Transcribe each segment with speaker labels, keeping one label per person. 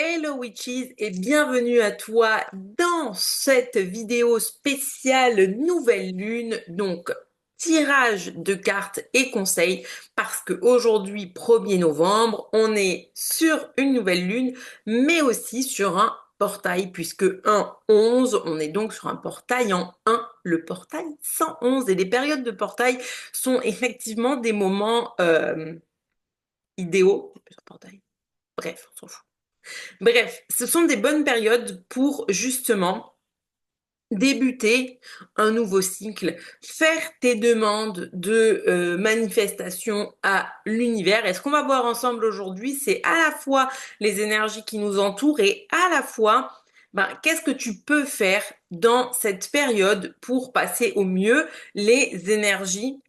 Speaker 1: Hello Witches et bienvenue à toi dans cette vidéo spéciale nouvelle lune. Donc, tirage de cartes et conseils parce que aujourd'hui, 1er novembre, on est sur une nouvelle lune, mais aussi sur un portail puisque 1-11, on est donc sur un portail en 1, le portail 111. Et les périodes de portail sont effectivement des moments idéaux. Portail. Bref, on s'en fout. Bref, ce sont des bonnes périodes pour justement débuter un nouveau cycle, faire tes demandes de manifestation à l'univers. Et ce qu'on va voir ensemble aujourd'hui, c'est à la fois les énergies qui nous entourent et à la fois qu'est-ce que tu peux faire dans cette période pour passer au mieux les énergies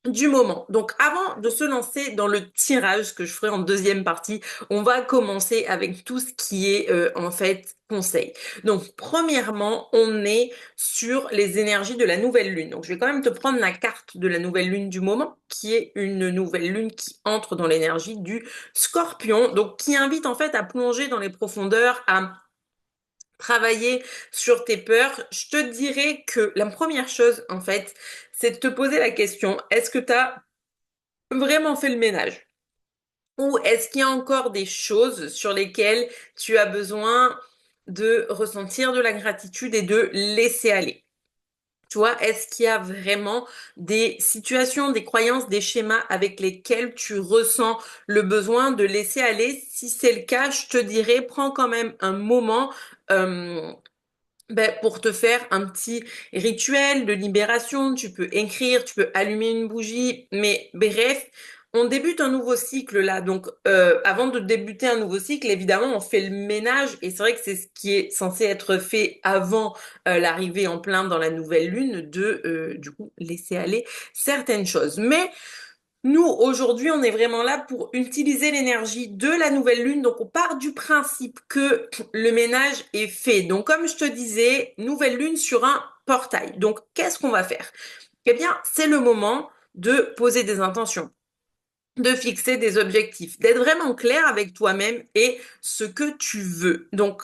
Speaker 1: du moment. Donc avant de se lancer dans le tirage que je ferai en deuxième partie, on va commencer avec tout ce qui est en fait conseil. Donc premièrement, on est sur les énergies de la nouvelle lune. Donc je vais quand même te prendre la carte de la nouvelle lune du moment, qui est une nouvelle lune qui entre dans l'énergie du Scorpion, donc qui invite en fait à plonger dans les profondeurs, à travailler sur tes peurs. Je te dirais que la première chose en fait, c'est de te poser la question, est-ce que tu as vraiment fait le ménage? Ou est-ce qu'il y a encore des choses sur lesquelles tu as besoin de ressentir de la gratitude et de laisser aller? Tu vois, est-ce qu'il y a vraiment des situations, des croyances, des schémas avec lesquels tu ressens le besoin de laisser aller? Si c'est le cas, je te dirais, prends quand même un moment euh, pour te faire un petit rituel de libération. Tu peux écrire, tu peux allumer une bougie, mais bref, on débute un nouveau cycle là. Donc, avant de débuter un nouveau cycle, évidemment, on fait le ménage et c'est vrai que c'est ce qui est censé être fait avant l'arrivée en plein dans la nouvelle lune de, du coup, laisser aller certaines choses. Mais nous, aujourd'hui, on est vraiment là pour utiliser l'énergie de la nouvelle lune. Donc, on part du principe que le ménage est fait. Donc, comme je te disais, nouvelle lune sur un portail. Donc, qu'est-ce qu'on va faire? Eh bien, c'est le moment de poser des intentions, de fixer des objectifs, d'être vraiment clair avec toi-même et ce que tu veux. Donc,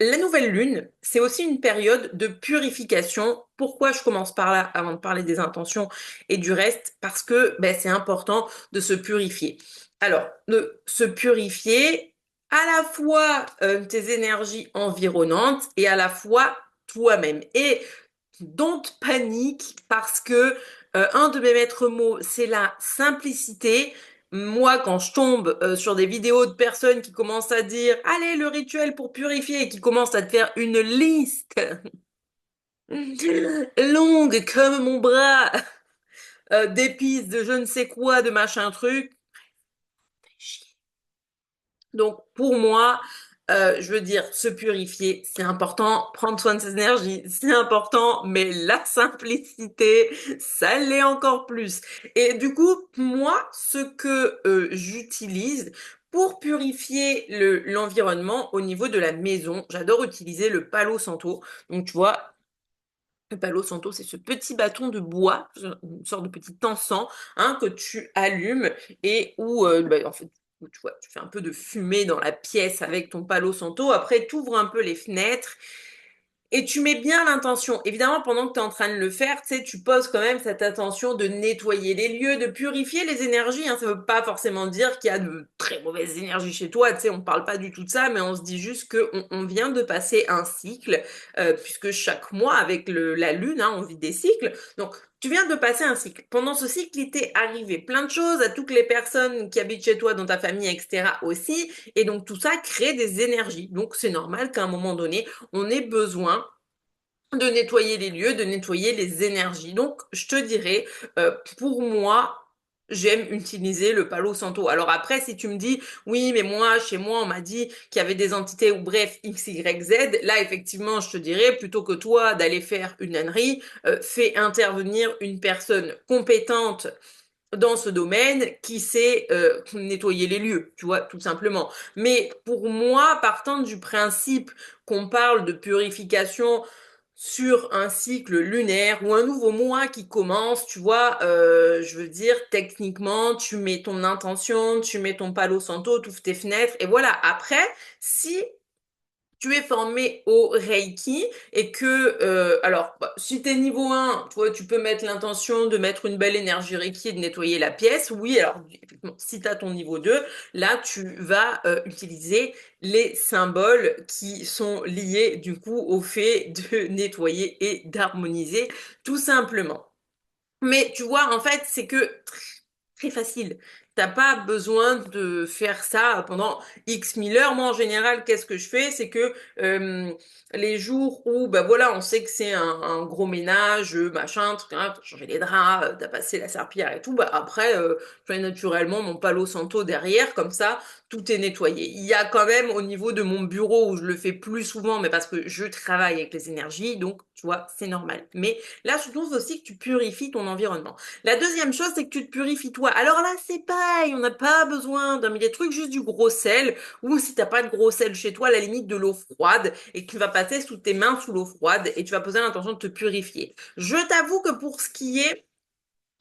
Speaker 1: la nouvelle lune, c'est aussi une période de purification. Pourquoi je commence par là avant de parler des intentions et du reste? Parce que c'est important de se purifier. Alors, de se purifier à la fois tes énergies environnantes et à la fois toi-même. Et don't panique parce que un de mes maîtres mots, c'est la simplicité. Moi, quand je tombe sur des vidéos de personnes qui commencent à dire, allez, le rituel pour purifier, et qui commencent à te faire une liste longue comme mon bras, d'épices, de je ne sais quoi, de machin truc. Donc, pour moi, je veux dire, se purifier, c'est important. Prendre soin de ses énergies, c'est important. Mais la simplicité, ça l'est encore plus. Et du coup, moi, ce que j'utilise pour purifier l'environnement au niveau de la maison, j'adore utiliser le Palo Santo. Donc, tu vois, le Palo Santo, c'est ce petit bâton de bois, une sorte de petit encens, hein, que tu allumes et où, en fait, où tu vois, tu fais un peu de fumée dans la pièce avec ton Palo Santo. Après, tu ouvres un peu les fenêtres et tu mets bien l'intention. Évidemment, pendant que tu es en train de le faire, tu sais, tu poses quand même cette attention de nettoyer les lieux, de purifier les énergies, hein. Ça veut pas forcément dire qu'il y a de très mauvaises énergies chez toi. Tu sais, on parle pas du tout de ça, mais on se dit juste que on vient de passer un cycle, puisque chaque mois, avec la lune, hein, on vit des cycles. Donc, tu viens de passer un cycle. Pendant ce cycle, il t'est arrivé plein de choses à toutes les personnes qui habitent chez toi, dans ta famille, etc. aussi. Et donc, tout ça crée des énergies. Donc, c'est normal qu'à un moment donné, on ait besoin de nettoyer les lieux, de nettoyer les énergies. Donc, je te dirais, pour moi, j'aime utiliser le Palo Santo. Alors après, si tu me dis, oui, mais moi, chez moi, on m'a dit qu'il y avait des entités ou bref, X, Y, Z, là, effectivement, je te dirais, plutôt que toi d'aller faire une ânerie, fais intervenir une personne compétente dans ce domaine qui sait nettoyer les lieux, tu vois, tout simplement. Mais pour moi, partant du principe qu'on parle de purification sur un cycle lunaire ou un nouveau mois qui commence, tu vois, je veux dire, techniquement, tu mets ton intention, tu mets ton palo santo, tu ouvres tes fenêtres, et voilà. Après, si tu es formé au Reiki et que, alors, bah, si t'es niveau 1, tu vois, tu peux mettre l'intention de mettre une belle énergie Reiki et de nettoyer la pièce. Oui, alors, effectivement, si tu as ton niveau 2, là, tu vas utiliser les symboles qui sont liés, du coup, au fait de nettoyer et d'harmoniser, tout simplement. Mais tu vois, en fait, c'est que très facile. T'as pas besoin de faire ça pendant X mille heures. Moi, en général, qu'est-ce que je fais? C'est que les jours où, bah voilà, on sait que c'est un gros ménage, machin, truc, hein, t'as changé les draps, t'as passé la serpillière et tout, bah après, je fais naturellement mon palo santo derrière, comme ça, tout est nettoyé. Il y a quand même au niveau de mon bureau où je le fais plus souvent, mais parce que je travaille avec les énergies, donc tu vois, c'est normal. Mais là, je trouve aussi que tu purifies ton environnement. La deuxième chose, c'est que tu te purifies toi. Alors là, c'est pareil, on n'a pas besoin d'un millier de trucs, juste du gros sel, ou si t'as pas de gros sel chez toi, à la limite de l'eau froide, et que tu vas passer sous tes mains sous l'eau froide, et tu vas poser l'intention de te purifier. Je t'avoue que pour ce qui est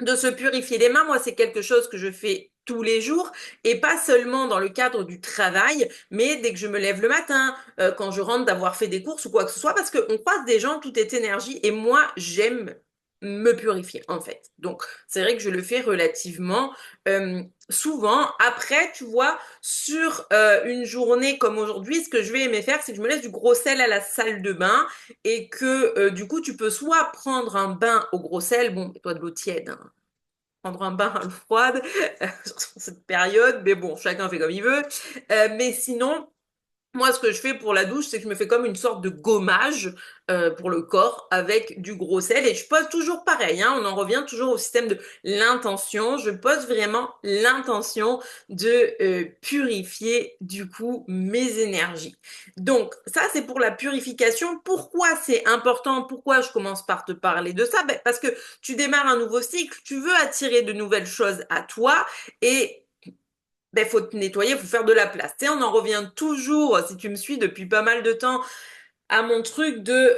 Speaker 1: de se purifier les mains, moi, c'est quelque chose que je fais tous les jours et pas seulement dans le cadre du travail, mais dès que je me lève le matin, quand je rentre d'avoir fait des courses ou quoi que ce soit, parce qu'on croise des gens, tout est énergie et moi, j'aime me purifier en fait. Donc, c'est vrai que je le fais relativement souvent. Après, tu vois, sur une journée comme aujourd'hui, ce que je vais aimer faire, c'est que je me laisse du gros sel à la salle de bain et que du coup, tu peux soit prendre un bain au gros sel, bon, toi de l'eau tiède, hein, prendre un bain à l'eau froide sur cette période, mais bon, chacun fait comme il veut. Mais sinon, moi, ce que je fais pour la douche, c'est que je me fais comme une sorte de gommage pour le corps avec du gros sel. Et je pose toujours pareil, hein, on en revient toujours au système de l'intention. Je pose vraiment l'intention de purifier du coup mes énergies. Donc, ça, c'est pour la purification. Pourquoi c'est important? Pourquoi je commence par te parler de ça? Ben, parce que tu démarres un nouveau cycle, tu veux attirer de nouvelles choses à toi et ben, faut te nettoyer, faut faire de la place. Tu sais, on en revient toujours, si tu me suis depuis pas mal de temps, à mon truc de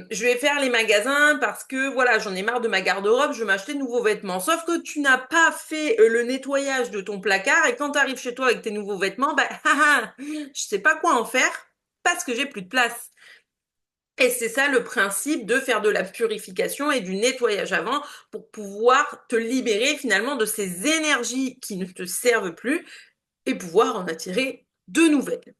Speaker 1: je vais faire les magasins parce que voilà, j'en ai marre de ma garde-robe, je veux m'acheter de nouveaux vêtements. Sauf que tu n'as pas fait le nettoyage de ton placard et quand tu arrives chez toi avec tes nouveaux vêtements, ben je sais pas quoi en faire parce que j'ai plus de place. Et c'est ça le principe de faire de la purification et du nettoyage avant pour pouvoir te libérer finalement de ces énergies qui ne te servent plus et pouvoir en attirer de nouvelles.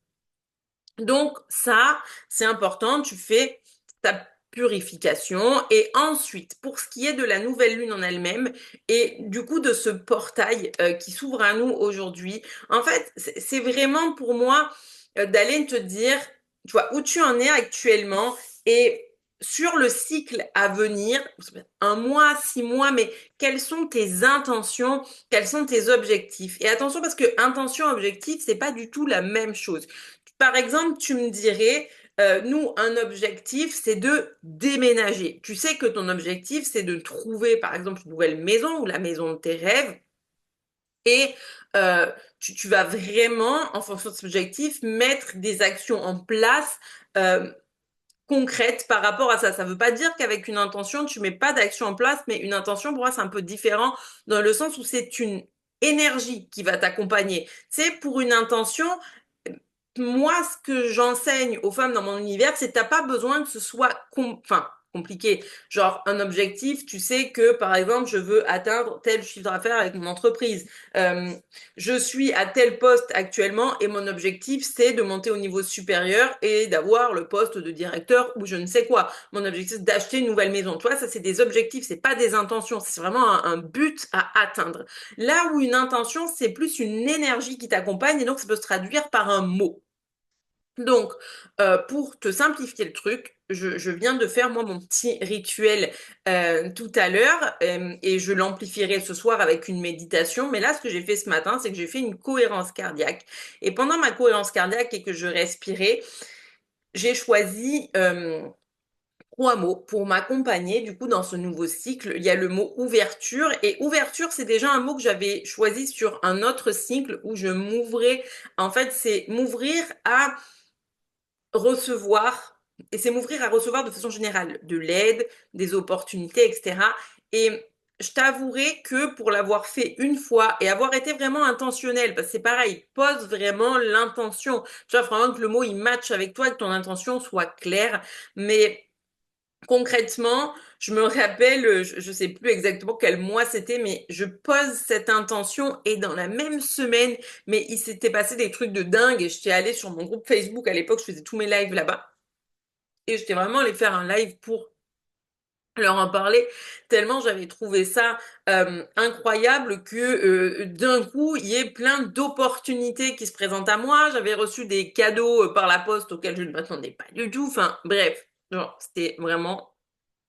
Speaker 1: Donc ça, c'est important, tu fais ta purification et ensuite, pour ce qui est de la nouvelle lune en elle-même et du coup de ce portail qui s'ouvre à nous aujourd'hui, en fait, c'est vraiment pour moi d'aller te dire, tu vois, où tu en es actuellement et sur le cycle à venir, un mois, 6 mois, mais quelles sont tes intentions, quels sont tes objectifs? Et attention parce que intention, objectif, c'est pas du tout la même chose. Par exemple, tu me dirais, nous, un objectif, c'est de déménager. Tu sais que ton objectif, c'est de trouver, par exemple, une nouvelle maison ou la maison de tes rêves. Et tu vas vraiment, en fonction de cet objectif, mettre des actions en place concrètes par rapport à ça. Ça ne veut pas dire qu'avec une intention, tu mets pas d'action en place, mais une intention, pour moi, c'est un peu différent dans le sens où c'est une énergie qui va t'accompagner. C'est pour une intention, moi, ce que j'enseigne aux femmes dans mon univers, c'est que t'as pas besoin que ce soit enfin, compliqué. Genre, un objectif, tu sais que, par exemple, je veux atteindre tel chiffre d'affaires avec mon entreprise. Euh, je suis à tel poste actuellement et mon objectif, c'est de monter au niveau supérieur et d'avoir le poste de directeur ou je ne sais quoi. Mon objectif, c'est d'acheter une nouvelle maison. Tu vois, ça, c'est des objectifs, c'est pas des intentions. C'est vraiment un but à atteindre. Là où une intention, c'est plus une énergie qui t'accompagne et donc ça peut se traduire par un mot. Donc, pour te simplifier le truc, je viens de faire moi mon petit rituel tout à l'heure et je l'amplifierai ce soir avec une méditation. Mais là, ce que j'ai fait ce matin, c'est que j'ai fait une cohérence cardiaque. Et pendant ma cohérence cardiaque et que je respirais, j'ai choisi 3 mots pour m'accompagner du coup dans ce nouveau cycle. Il y a le mot ouverture et ouverture, c'est déjà un mot que j'avais choisi sur un autre cycle où je m'ouvrais. En fait, c'est m'ouvrir à recevoir Et c'est m'ouvrir à recevoir de façon générale de l'aide, des opportunités, etc. Et je t'avouerai que pour l'avoir fait une fois et avoir été vraiment intentionnel, parce que c'est pareil, pose vraiment l'intention. Tu vois, vraiment que le mot il matche avec toi, que ton intention soit claire. Mais concrètement, je me rappelle, je sais plus exactement quel mois c'était, mais je pose cette intention et dans la même semaine, mais il s'était passé des trucs de dingue et j'étais allée sur mon groupe Facebook à l'époque, je faisais tous mes lives là-bas et j'étais vraiment allée faire un live pour leur en parler tellement j'avais trouvé ça incroyable que d'un coup il y ait plein d'opportunités qui se présentent à moi. J'avais reçu des cadeaux par la poste auxquels je ne m'attendais pas du tout. Enfin bref, genre, c'était vraiment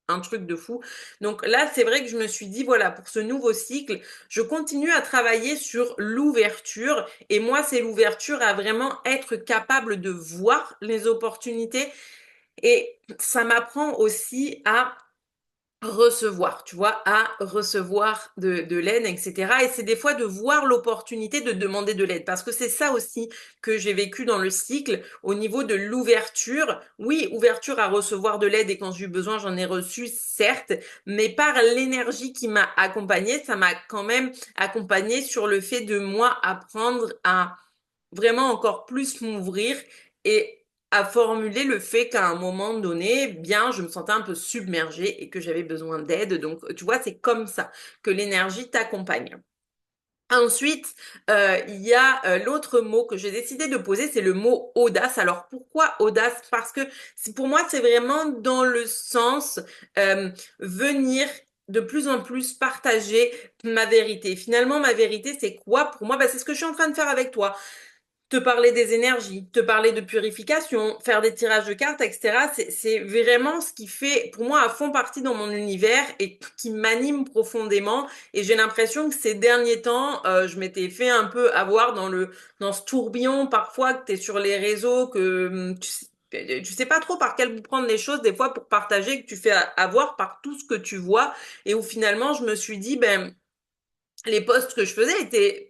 Speaker 1: un truc de fou. Donc là, c'est vrai que je me suis dit, voilà, pour ce nouveau cycle, je continue à travailler sur l'ouverture. Et moi, c'est l'ouverture à vraiment être capable de voir les opportunités. Et ça m'apprend aussi à recevoir, tu vois, à recevoir de l'aide, etc. Et c'est des fois de voir l'opportunité de demander de l'aide, parce que c'est ça aussi que j'ai vécu dans le cycle au niveau de l'ouverture. Oui, ouverture à recevoir de l'aide et quand j'ai eu besoin, j'en ai reçu, certes, mais par l'énergie qui m'a accompagnée, ça m'a quand même accompagnée sur le fait de moi apprendre à vraiment encore plus m'ouvrir et à formuler le fait qu'à un moment donné, bien, je me sentais un peu submergée et que j'avais besoin d'aide. Donc, tu vois, c'est comme ça que l'énergie t'accompagne. Ensuite, il y a l'autre mot que j'ai décidé de poser, c'est le mot audace. Alors pourquoi audace? Parce que pour moi, c'est vraiment dans le sens euh, venir de plus en plus partager ma vérité. Finalement, ma vérité, c'est quoi pour moi? Bah, c'est ce que je suis en train de faire avec toi, te parler des énergies, te parler de purification, faire des tirages de cartes, etc. C'est vraiment ce qui fait, pour moi, à fond partie dans mon univers et qui m'anime profondément. Et j'ai l'impression que ces derniers temps, je m'étais fait un peu avoir dans ce tourbillon parfois que tu es sur les réseaux, que tu sais pas trop par quel bout prendre les choses des fois pour partager, que tu fais avoir par tout ce que tu vois. Et où finalement, je me suis dit, ben, les posts que je faisais étaient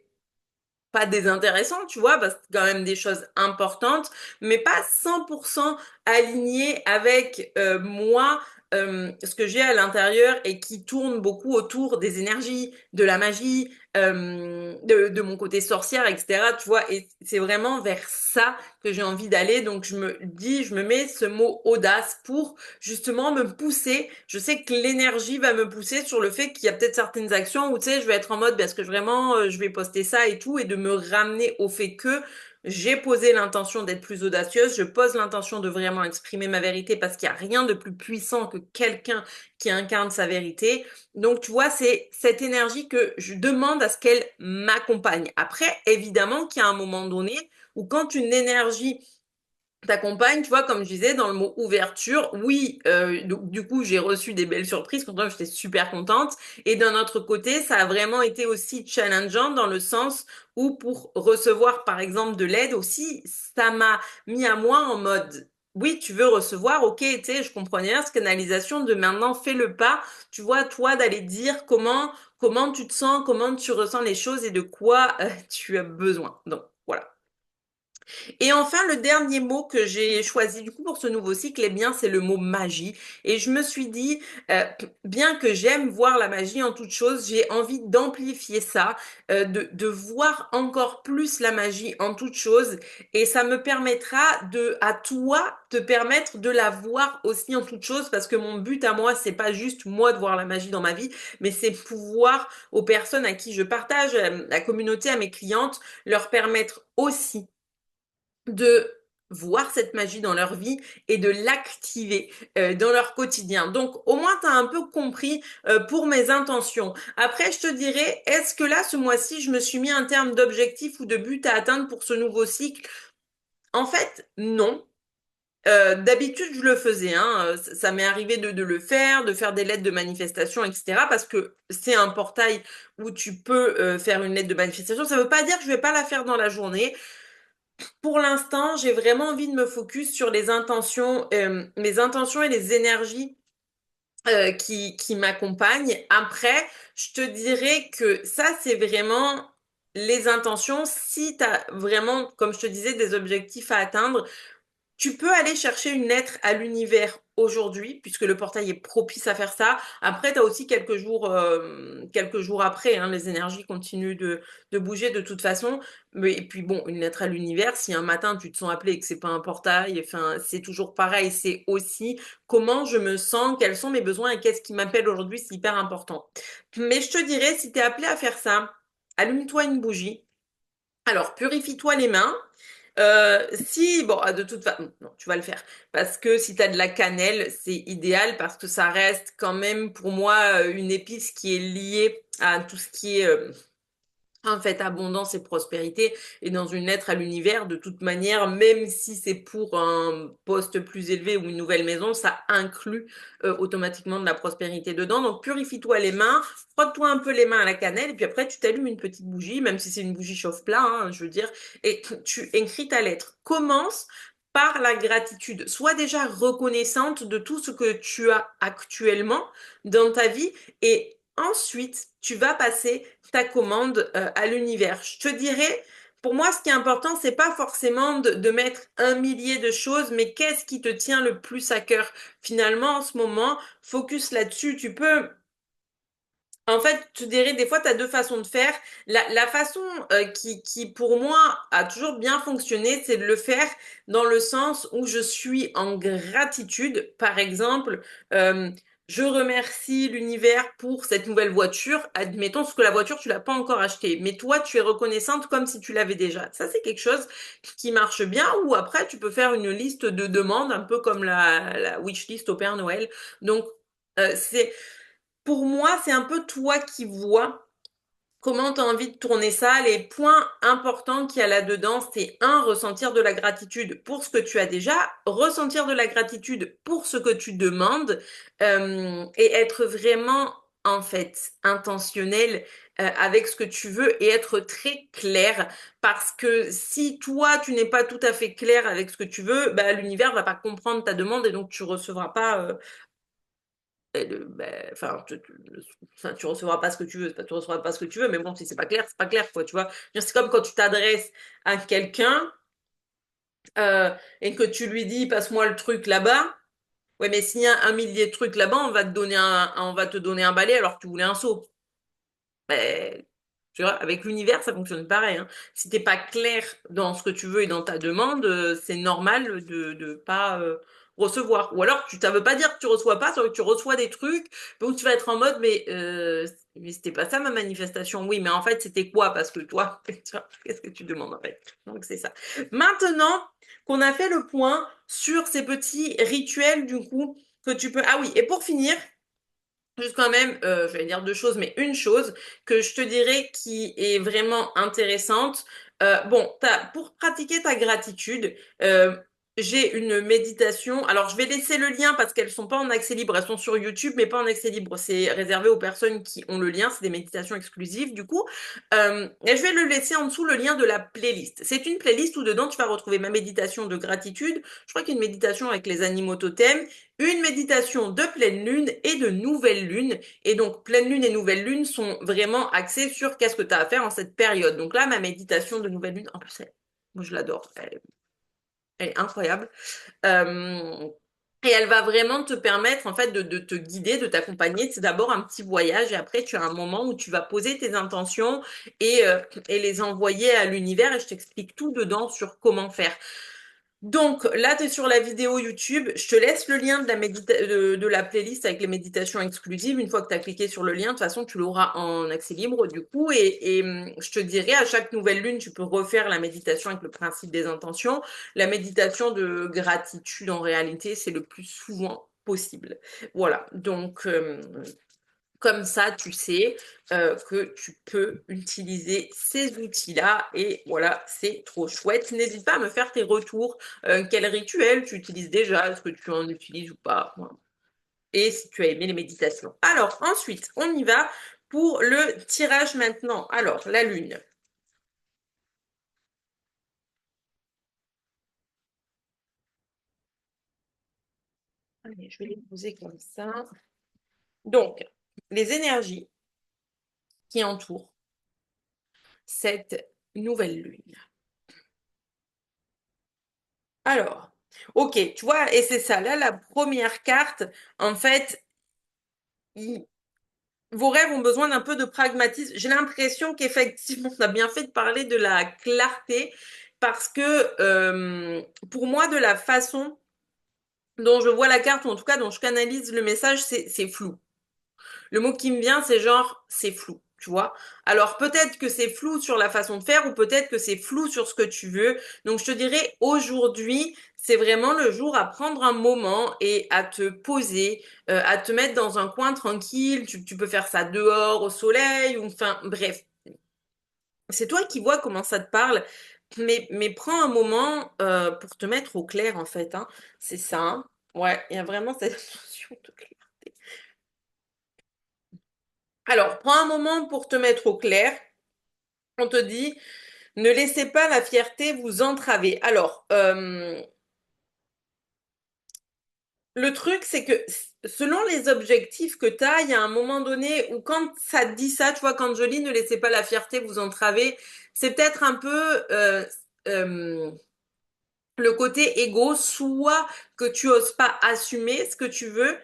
Speaker 1: pas désintéressant, tu vois, parce que c'est quand même des choses importantes, mais pas 100% alignées avec moi, ce que j'ai à l'intérieur et qui tourne beaucoup autour des énergies, de la magie, de mon côté sorcière, etc. Tu vois, et c'est vraiment vers ça que j'ai envie d'aller. Donc je me dis, je me mets ce mot audace pour justement me pousser. Je sais que l'énergie va me pousser sur le fait qu'il y a peut-être certaines actions où tu sais, je vais être en mode parce que vraiment je vais poster ça et tout et de me ramener au fait que j'ai posé l'intention d'être plus audacieuse, je pose l'intention de vraiment exprimer ma vérité parce qu'il n'y a rien de plus puissant que quelqu'un qui incarne sa vérité. Donc, tu vois, c'est cette énergie que je demande à ce qu'elle m'accompagne. Après, évidemment qu'il y a un moment donné où quand une énergie t'accompagne, tu vois, comme je disais, dans le mot ouverture, oui, donc, du coup, j'ai reçu des belles surprises, quand j'étais super contente. Et d'un autre côté, ça a vraiment été aussi challengeant dans le sens où pour recevoir, par exemple, de l'aide aussi, ça m'a mis à moi en mode, oui, tu veux recevoir, ok, tu sais, je comprenais bien cette canalisation de maintenant, fais le pas, tu vois, toi, d'aller dire comment tu te sens, comment tu ressens les choses et de quoi tu as besoin. Donc, voilà. Et enfin, le dernier mot que j'ai choisi du coup pour ce nouveau cycle, eh bien, c'est le mot magie. Et je me suis dit, bien que j'aime voir la magie en toute chose, j'ai envie d'amplifier ça, de voir encore plus la magie en toute chose. Et ça me permettra à toi, te permettre de la voir aussi en toute chose, parce que mon but à moi, c'est pas juste moi de voir la magie dans ma vie, mais c'est pouvoir aux personnes à qui je partage, la communauté, à mes clientes, leur permettre aussi de voir cette magie dans leur vie et de l'activer dans leur quotidien. Donc au moins tu as un peu compris pour mes intentions. Après je te dirais, est-ce que là ce mois-ci je me suis mis un terme d'objectif ou de but à atteindre pour ce nouveau cycle? En fait non. D'habitude, je le faisais, hein. Ça m'est arrivé de le faire, de faire des lettres de manifestation, etc. Parce que c'est un portail où tu peux faire une lettre de manifestation. Ça veut pas dire que je vais pas la faire dans la journée. Pour l'instant, j'ai vraiment envie de me focus sur mes intentions et les énergies qui m'accompagnent. Après, je te dirais que ça, c'est vraiment les intentions. Si tu as vraiment, comme je te disais, des objectifs à atteindre, Tu peux aller chercher une lettre à l'univers aujourd'hui, puisque le portail est propice à faire ça. Après, tu as aussi quelques jours après, hein, les énergies continuent de bouger de toute façon. Mais, et puis bon, une lettre à l'univers, si un matin tu te sens appelé et que c'est pas un portail, enfin, c'est toujours pareil. C'est aussi comment je me sens, quels sont mes besoins et qu'est-ce qui m'appelle aujourd'hui, c'est hyper important. Mais je te dirais, si tu es appelé à faire ça, allume-toi une bougie. Alors, purifie-toi les mains. Si, bon, de toute façon, non, tu vas le faire. Parce que si tu as de la cannelle, c'est idéal parce que ça reste quand même pour moi une épice qui est liée à tout ce qui est en fait, abondance et prospérité. Et dans une lettre à l'univers, de toute manière, même si c'est pour un poste plus élevé ou une nouvelle maison, ça inclut automatiquement de la prospérité dedans. Donc, purifie-toi les mains, frotte-toi un peu les mains à la cannelle, et puis après, tu t'allumes une petite bougie, même si c'est une bougie chauffe-plat, hein, je veux dire, et tu écris ta lettre. Commence par la gratitude. Sois déjà reconnaissante de tout ce que tu as actuellement dans ta vie et ensuite, tu vas passer ta commande à l'univers. Je te dirais, pour moi, ce qui est important, c'est pas forcément de mettre un millier de choses, mais qu'est-ce qui te tient le plus à cœur? Finalement, en ce moment, focus là-dessus. Tu peux en fait, je dirais, des fois, tu as deux façons de faire. La façon qui, pour moi, a toujours bien fonctionné, c'est de le faire dans le sens où je suis en gratitude. Par exemple, euh, je remercie l'univers pour cette nouvelle voiture. Admettons ce que la voiture, tu l'as pas encore achetée, mais toi, tu es reconnaissante comme si tu l'avais déjà. Ça, c'est quelque chose qui marche bien. Ou après, tu peux faire une liste de demandes, un peu comme la wish list au Père Noël. Donc, c'est pour moi, c'est un peu toi qui vois comment tu as envie de tourner ça. Les points importants qu'il y a là-dedans, c'est un, ressentir de la gratitude pour ce que tu as déjà, ressentir de la gratitude pour ce que tu demandes et être vraiment, en fait, intentionnel avec ce que tu veux et être très clair parce que si toi, tu n'es pas tout à fait clair avec ce que tu veux, bah, l'univers va pas comprendre ta demande et donc tu recevras pas enfin, enfin, tu recevras pas ce que tu veux, tu recevras pas ce que tu veux, mais bon, si c'est pas clair, c'est pas clair, quoi, tu vois. C'est comme quand tu t'adresses à quelqu'un et que tu lui dis, passe-moi le truc là-bas. Ouais, mais s'il y a un millier de trucs là-bas, on va te donner un balai alors que tu voulais un seau. Ben, tu vois, avec l'univers, ça fonctionne pareil, hein. Si t'es pas clair dans ce que tu veux et dans ta demande, c'est normal de pas recevoir. Ou alors, ça veut pas dire que tu reçois pas, ça veut dire que tu reçois des trucs, donc tu vas être en mode, mais c'était pas ça ma manifestation. Oui, mais en fait, c'était quoi? Parce que toi, tu vois, qu'est-ce que tu demandes en fait? Donc c'est ça. Maintenant qu'on a fait le point sur ces petits rituels, du coup, que tu peux. Ah oui, et pour finir, juste quand même, je vais dire deux choses, mais une chose que je te dirais qui est vraiment intéressante. Bon, pour pratiquer ta gratitude, j'ai une méditation. Alors, je vais laisser le lien parce qu'elles sont pas en accès libre. Elles sont sur YouTube, mais pas en accès libre. C'est réservé aux personnes qui ont le lien. C'est des méditations exclusives, du coup. Et je vais le laisser en dessous le lien de la playlist. C'est une playlist où dedans tu vas retrouver ma méditation de gratitude. Je crois qu'il y a une méditation avec les animaux totems, une méditation de pleine lune et de nouvelle lune. Et donc, pleine lune et nouvelle lune sont vraiment axées sur qu'est-ce que tu as à faire en cette période. Donc là, ma méditation de nouvelle lune, en plus, moi je l'adore, elle est incroyable. Euh, et elle va vraiment te permettre en fait de te guider, de t'accompagner. C'est d'abord un petit voyage et après tu as un moment où tu vas poser tes intentions et les envoyer à l'univers et je t'explique tout dedans sur comment faire. Donc là, tu es sur la vidéo YouTube. Je te laisse le lien de la playlist avec les méditations exclusives. Une fois que tu as cliqué sur le lien, de toute façon, tu l'auras en accès libre du coup. Je te dirai, à chaque nouvelle lune, tu peux refaire la méditation avec le principe des intentions. La méditation de gratitude, en réalité, c'est le plus souvent possible. Voilà. Donc, comme ça, tu sais que tu peux utiliser ces outils-là et voilà, c'est trop chouette. N'hésite pas à me faire tes retours. Quel rituel tu utilises déjà? Est-ce que tu en utilises ou pas? Voilà. Et si tu as aimé les méditations. Alors, ensuite, on y va pour le tirage maintenant. Alors, la lune. Allez, je vais les poser comme ça. Donc, les énergies qui entourent cette nouvelle lune. Alors, Ok, tu vois, et c'est ça. Là, la première carte, en fait, il- vos rêves ont besoin d'un peu de pragmatisme. J'ai l'impression qu'effectivement, on a bien fait de parler de la clarté parce que pour moi, de la façon dont je vois la carte, ou en tout cas dont je canalise le message, c'est flou. Le mot qui me vient, c'est genre, c'est flou, tu vois. Alors peut-être que c'est flou sur la façon de faire ou peut-être que c'est flou sur ce que tu veux. Donc je te dirais, aujourd'hui, c'est vraiment le jour à prendre un moment et à te poser, à te mettre dans un coin tranquille. Tu peux faire ça dehors, au soleil, ou enfin, bref. C'est toi qui vois comment ça te parle. Mais prends un moment pour te mettre au clair, en fait, hein. C'est ça, hein. Ouais, il y a vraiment cette notion de clarté. Alors, prends un moment pour te mettre au clair. On te dit, ne laissez pas la fierté vous entraver. Alors, le truc, c'est que selon les objectifs que tu as, il y a un moment donné où quand ça te dit ça, tu vois, quand je lis, ne laissez pas la fierté vous entraver, c'est peut-être un peu euh, le côté égo, soit que tu oses pas assumer ce que tu veux,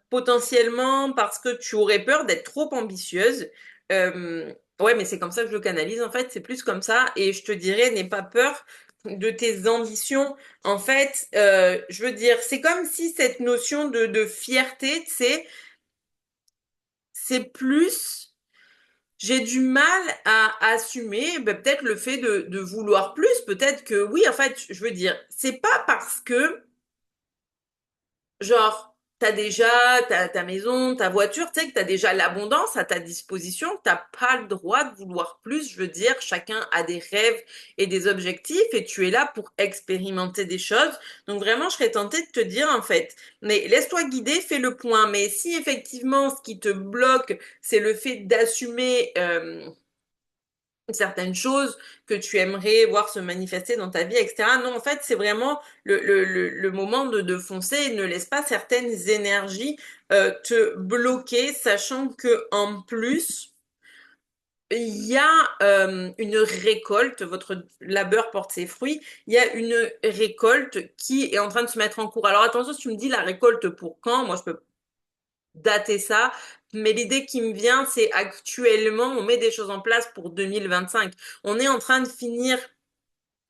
Speaker 1: potentiellement parce que tu aurais peur d'être trop ambitieuse. Ouais, mais c'est comme ça que je le canalise, en fait, c'est plus comme ça, et je te dirais, n'aie pas peur de tes ambitions. En fait, je veux dire, c'est comme si cette notion de fierté, tu sais, c'est plus j'ai du mal à assumer peut-être le fait de vouloir plus. Peut-être que oui, en fait, je veux dire, c'est pas parce que genre, t'as déjà ta maison, ta voiture, tu sais que t'as déjà l'abondance à ta disposition, t'as pas le droit de vouloir plus. Je veux dire, chacun a des rêves et des objectifs et tu es là pour expérimenter des choses. Donc vraiment, je serais tentée de te dire en fait, mais laisse-toi guider, fais le point. Mais si effectivement, ce qui te bloque, c'est le fait d'assumer certaines choses que tu aimerais voir se manifester dans ta vie, etc. Non, en fait, c'est vraiment le moment de foncer et ne laisse pas certaines énergies te bloquer, sachant que en plus, il y a une récolte, votre labeur porte ses fruits, il y a une récolte qui est en train de se mettre en cours. Alors attention, si tu me dis la récolte pour quand, moi je peux dater ça. Mais l'idée qui me vient, c'est actuellement, on met des choses en place pour 2025. On est en train de finir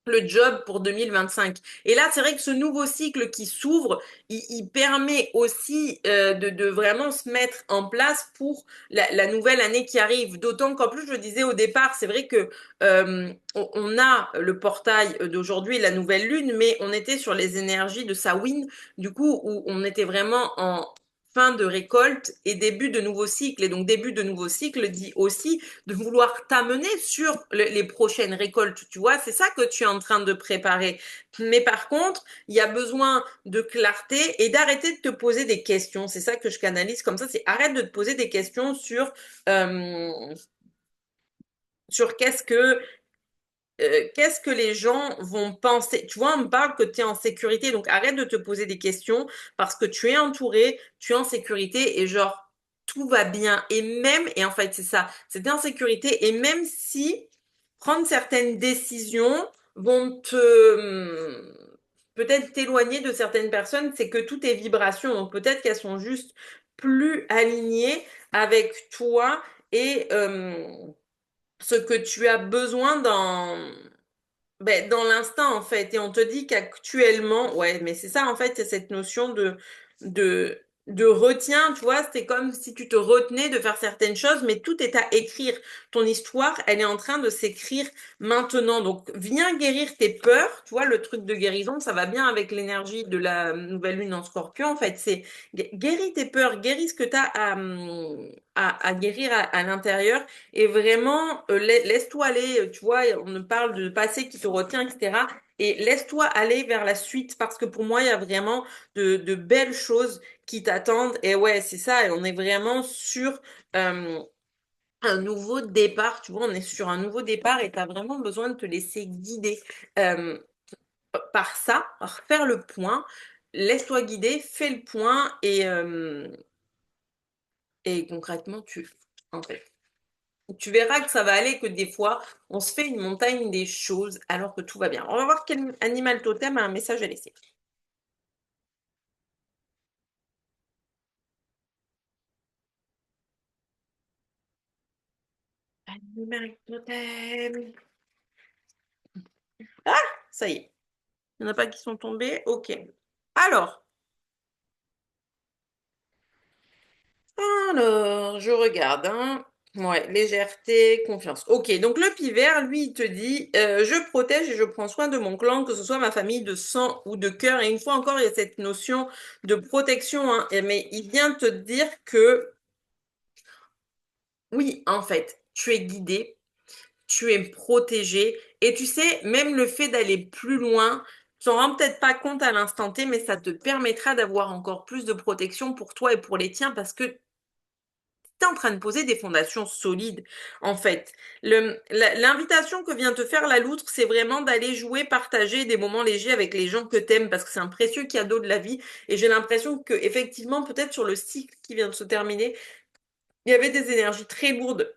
Speaker 1: le job pour 2025. Et là, c'est vrai que ce nouveau cycle qui s'ouvre, il permet aussi de vraiment se mettre en place pour la nouvelle année qui arrive. D'autant qu'en plus, je le disais au départ, c'est vrai que on a le portail d'aujourd'hui, la nouvelle lune, mais on était sur les énergies de Samhain, du coup, où on était vraiment en fin de récolte et début de nouveau cycle. Et donc, début de nouveau cycle dit aussi de vouloir t'amener sur les prochaines récoltes, tu vois, c'est ça que tu es en train de préparer. Mais par contre, il y a besoin de clarté et d'arrêter de te poser des questions. C'est ça que je canalise comme ça, c'est arrête de te poser des questions euh, sur qu'est-ce que les gens vont penser? Tu vois, on me parle que tu es en sécurité, donc arrête de te poser des questions parce que tu es entouré, tu es en sécurité et genre, tout va bien. Et même, et en fait, c'est ça, c'est en sécurité et même si prendre certaines décisions vont peut-être t'éloigner de certaines personnes, c'est que tout est vibration, donc peut-être qu'elles sont juste plus alignées avec toi et ce que tu as besoin dans l'instant, en fait. Et on te dit qu'actuellement, ouais, mais c'est ça, en fait, c'est cette notion de, de retien, tu vois, c'est comme si tu te retenais de faire certaines choses, mais tout est à écrire. Ton histoire, elle est en train de s'écrire maintenant. Donc, viens guérir tes peurs, tu vois, le truc de guérison, ça va bien avec l'énergie de la nouvelle lune en scorpion, en fait, c'est guéris tes peurs, guéris ce que tu as à guérir à l'intérieur et vraiment, laisse-toi aller, tu vois, on me parle de passé qui te retient, etc. Et laisse-toi aller vers la suite parce que pour moi, il y a vraiment de belles choses qui t'attendent. Et ouais, c'est ça, et on est vraiment sur euh, un nouveau départ, tu vois, on est sur un nouveau départ et tu as vraiment besoin de te laisser guider euh, par ça, par faire le point. Laisse-toi guider, fais le point et concrètement, en fait. Tu verras que ça va aller, que des fois, on se fait une montagne des choses alors que tout va bien. On va voir quel animal totem a un message à laisser. Numérique totem. Ah, ça y est. Il n'y en a pas qui sont tombés. Ok. Alors, je regarde, hein. Ouais, légèreté, confiance. Ok, donc le pivert, lui, il te dit, je protège et je prends soin de mon clan, que ce soit ma famille de sang ou de cœur. Et une fois encore, il y a cette notion de protection, hein. Mais il vient te dire que, oui, en fait, tu es guidé, tu es protégé. Et tu sais, même le fait d'aller plus loin, tu t'en rends peut-être pas compte à l'instant T, mais ça te permettra d'avoir encore plus de protection pour toi et pour les tiens parce que tu es en train de poser des fondations solides, en fait. L'invitation que vient te faire la loutre, c'est vraiment d'aller jouer, partager des moments légers avec les gens que t'aimes, parce que c'est un précieux cadeau de la vie. Et j'ai l'impression que, effectivement, peut-être sur le cycle qui vient de se terminer, il y avait des énergies très lourdes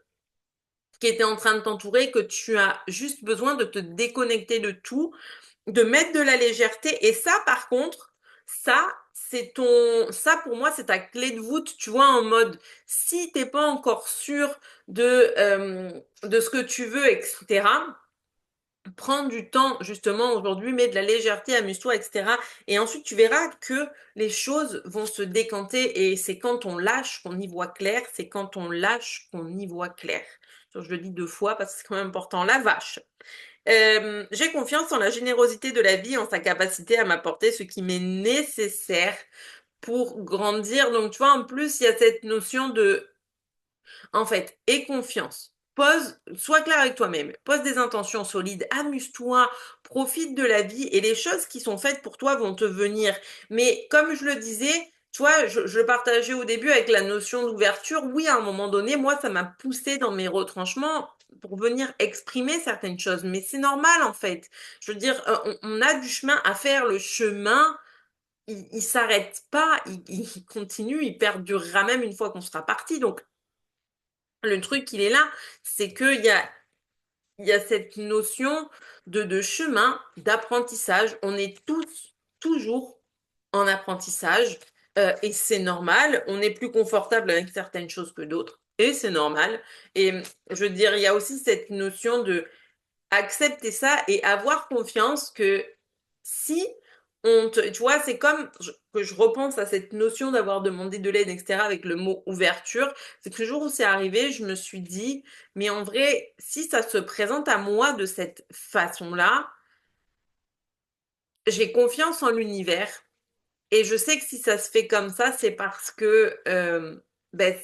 Speaker 1: qui étaient en train de t'entourer, que tu as juste besoin de te déconnecter de tout, de mettre de la légèreté. Et ça, par contre, ça pour moi, c'est ta clé de voûte, tu vois, en mode, si t'es pas encore sûr de ce que tu veux, etc., prends du temps, justement, aujourd'hui, mets de la légèreté, amuse-toi, etc. Et ensuite, tu verras que les choses vont se décanter et c'est quand on lâche qu'on y voit clair, c'est quand on lâche qu'on y voit clair. Je le dis deux fois parce que c'est quand même important. La vache. J'ai confiance en la générosité de la vie, en sa capacité à m'apporter ce qui m'est nécessaire pour grandir. Donc, tu vois, en plus, il y a cette notion de, en fait, aie confiance. Sois clair avec toi-même, pose des intentions solides, amuse-toi, profite de la vie et les choses qui sont faites pour toi vont te venir. Mais comme je le disais, tu vois, je le partageais au début avec la notion d'ouverture. Oui, à un moment donné, moi, ça m'a poussé dans mes retranchements pour venir exprimer certaines choses. Mais c'est normal, en fait. Je veux dire, on a du chemin à faire. Le chemin, il s'arrête pas, il continue, il perdurera même une fois qu'on sera parti. Donc, le truc, il est là, c'est il y a cette notion de chemin, d'apprentissage. On est tous toujours en apprentissage et c'est normal. On est plus confortable avec certaines choses que d'autres et c'est normal. Et je veux dire, il y a aussi cette notion de accepter ça et avoir confiance que si tu vois, c'est comme que je repense à cette notion d'avoir demandé de l'aide, etc., avec le mot ouverture. C'est que le jour où c'est arrivé, je me suis dit, mais en vrai, si ça se présente à moi de cette façon-là, j'ai confiance en l'univers et je sais que si ça se fait comme ça, c'est parce que ben,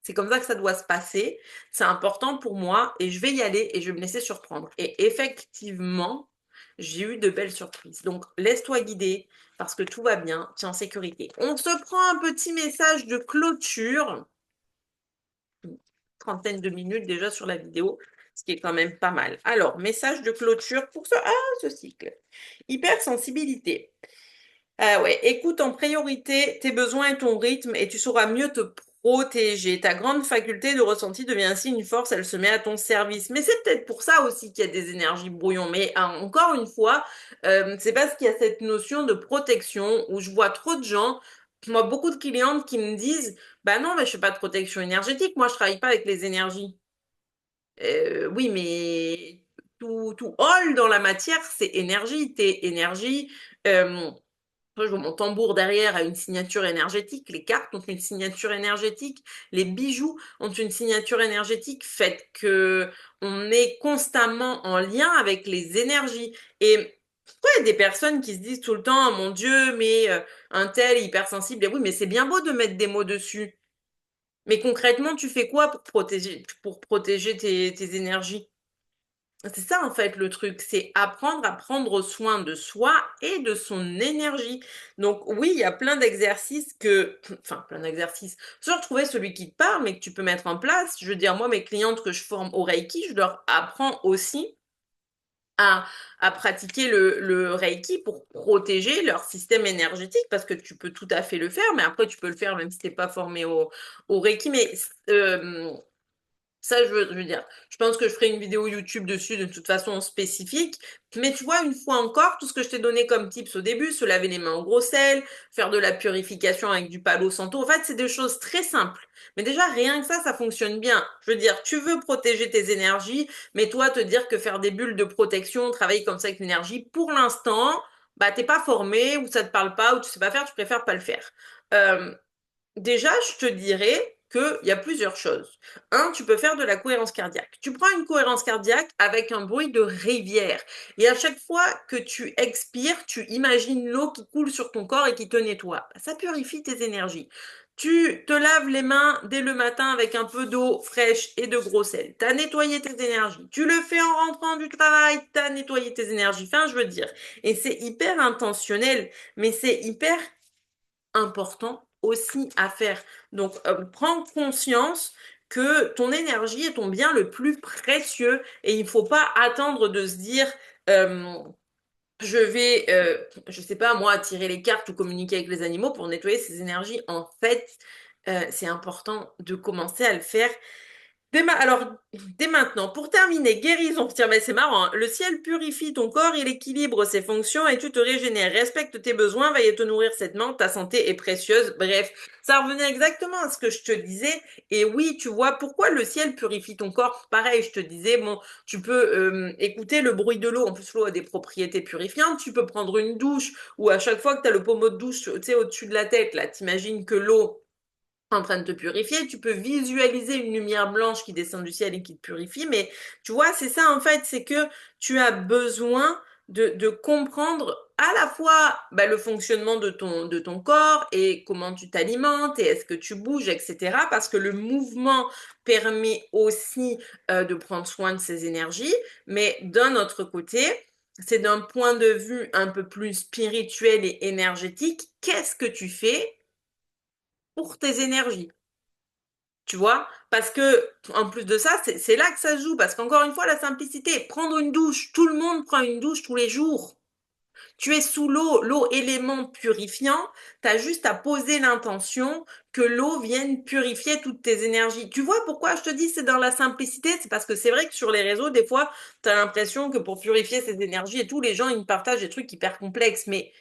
Speaker 1: c'est comme ça que ça doit se passer. C'est important pour moi et je vais y aller et je vais me laisser surprendre. Et effectivement, j'ai eu de belles surprises. Donc, laisse-toi guider parce que tout va bien, tu es en sécurité. On se prend un petit message de clôture, une trentaine de minutes déjà sur la vidéo, ce qui est quand même pas mal. Alors, message de clôture pour ce cycle. Hypersensibilité. Ah ouais, écoute en priorité tes besoins et ton rythme et tu sauras mieux te protéger. Ta grande faculté de ressenti devient ainsi une force, elle se met à ton service. Mais c'est peut-être pour ça aussi qu'il y a des énergies brouillons. Mais encore une fois, c'est parce qu'il y a cette notion de protection où je vois trop de gens, moi beaucoup de clientes qui me disent, bah non, mais je fais pas de protection énergétique, moi je travaille pas avec les énergies. Oui, mais tout all dans la matière, c'est énergie. T'es énergie. Euh, moi, je vois mon tambour derrière a une signature énergétique, les cartes ont une signature énergétique, les bijoux ont une signature énergétique, fait que on est constamment en lien avec les énergies. Et pourquoi il y a des personnes qui se disent tout le temps, oh mon Dieu, mais un tel est hypersensible, et oui, mais c'est bien beau de mettre des mots dessus. Mais concrètement, tu fais quoi pour protéger tes énergies? C'est ça en fait le truc, c'est apprendre à prendre soin de soi et de son énergie. Donc oui, il y a plein d'exercices enfin plein d'exercices, sans retrouver celui qui te parle, mais que tu peux mettre en place. Je veux dire, moi, mes clientes que je forme au Reiki, je leur apprends aussi à, à pratiquer le Reiki pour protéger leur système énergétique, parce que tu peux tout à fait le faire, mais après tu peux le faire même si t'es pas formé au Reiki. Mais Ça, je veux dire, je pense que je ferai une vidéo YouTube dessus de toute façon spécifique. Mais tu vois, une fois encore, tout ce que je t'ai donné comme tips au début, se laver les mains au gros sel, faire de la purification avec du Palo Santo, en fait, c'est des choses très simples. Mais déjà, rien que ça fonctionne bien. Je veux dire, tu veux protéger tes énergies, mais toi, te dire que faire des bulles de protection, travailler comme ça avec l'énergie, pour l'instant, bah, t'es pas formé, ou ça te parle pas, ou tu sais pas faire, tu préfères pas le faire. Euh, Déjà, je te dirais qu'il y a plusieurs choses. Un, tu peux faire de la cohérence cardiaque. Tu prends une cohérence cardiaque avec un bruit de rivière. Et à chaque fois que tu expires, tu imagines l'eau qui coule sur ton corps et qui te nettoie. Ça purifie tes énergies. Tu te laves les mains dès le matin avec un peu d'eau fraîche et de gros sel. Tu as nettoyé tes énergies. Tu le fais en rentrant du travail, tu as nettoyé tes énergies. Enfin, je veux dire. Et c'est hyper intentionnel, mais c'est hyper important aussi à faire. Donc, prends conscience que ton énergie est ton bien le plus précieux et il ne faut pas attendre de se dire euh, je sais pas moi, tirer les cartes ou communiquer avec les animaux pour nettoyer ses énergies. En fait, c'est important de commencer à le faire alors, dès maintenant, pour terminer, guérison. Tiens, mais c'est marrant, hein. Le ciel purifie ton corps, il équilibre ses fonctions et tu te régénères. Respecte tes besoins, veille à te nourrir sainement, ta santé est précieuse. Bref, ça revenait exactement à ce que je te disais. Et oui, tu vois, pourquoi le ciel purifie ton corps? Pareil, je te disais, bon, tu peux écouter le bruit de l'eau. En plus, l'eau a des propriétés purifiantes. Tu peux prendre une douche ou à chaque fois que tu as le pommeau de douche, tu sais, au-dessus de la tête, là, t'imagines que l'eau en train de te purifier, tu peux visualiser une lumière blanche qui descend du ciel et qui te purifie, mais tu vois, c'est ça en fait, c'est que tu as besoin de comprendre à la fois bah, le fonctionnement de ton corps et comment tu t'alimentes et est-ce que tu bouges, etc. Parce que le mouvement permet aussi de prendre soin de ses énergies, mais d'un autre côté, c'est d'un point de vue un peu plus spirituel et énergétique, qu'est-ce que tu fais pour tes énergies? Tu vois? Parce que, en plus de ça, c'est là que ça se joue. Parce qu'encore une fois, la simplicité, prendre une douche, tout le monde prend une douche tous les jours. Tu es sous l'eau, l'eau élément purifiant, tu as juste à poser l'intention que l'eau vienne purifier toutes tes énergies. Tu vois pourquoi je te dis c'est dans la simplicité? C'est parce que c'est vrai que sur les réseaux, des fois, tu as l'impression que pour purifier ces énergies et tout, les gens, ils me partagent des trucs hyper complexes. Mais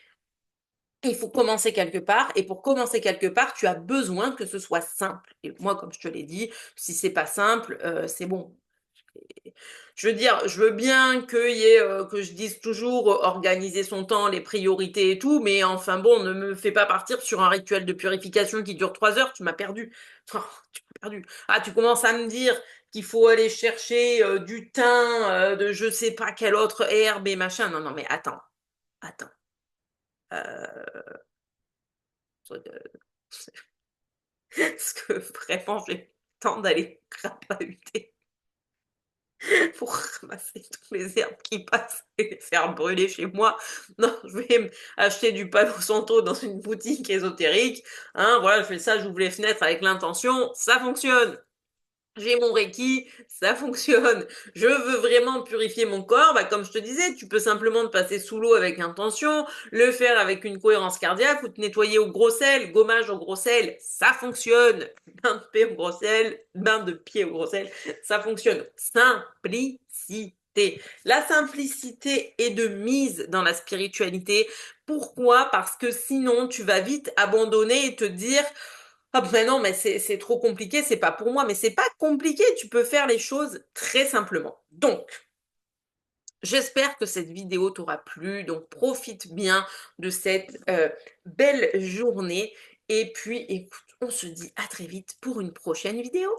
Speaker 1: il faut commencer quelque part, et pour commencer quelque part, tu as besoin que ce soit simple. Et moi, comme je te l'ai dit, si c'est pas simple, c'est bon. Je veux dire, je veux bien que je dise toujours organiser son temps, les priorités et tout, mais enfin bon, ne me fais pas partir sur un rituel de purification qui dure 3 heures, tu m'as perdu. Oh, tu m'as perdu. Ah, tu commences à me dire qu'il faut aller chercher du thym, de je sais pas quelle autre herbe et machin. Non, non, mais attends, attends. Euh, Parce que vraiment, j'ai pas le temps d'aller crapahuter pour ramasser toutes les herbes qui passent et les faire brûler chez moi. Non, je vais acheter du Palo Santo dans une boutique ésotérique. Hein, voilà, je fais ça, j'ouvre les fenêtres avec l'intention, ça fonctionne. J'ai mon Reiki, ça fonctionne. Je veux vraiment purifier mon corps. Bah, comme je te disais, tu peux simplement te passer sous l'eau avec intention, le faire avec une cohérence cardiaque ou te nettoyer au gros sel, gommage au gros sel, ça fonctionne. Bain de pied au gros sel, bain de pied au gros sel, ça fonctionne. Simplicité. La simplicité est de mise dans la spiritualité. Pourquoi? Parce que sinon, tu vas vite abandonner et te dire ah ben non, mais c'est trop compliqué, c'est pas pour moi. Mais c'est pas compliqué, tu peux faire les choses très simplement. Donc, j'espère que cette vidéo t'aura plu. Donc, profite bien de cette belle journée. Et puis, écoute, on se dit à très vite pour une prochaine vidéo.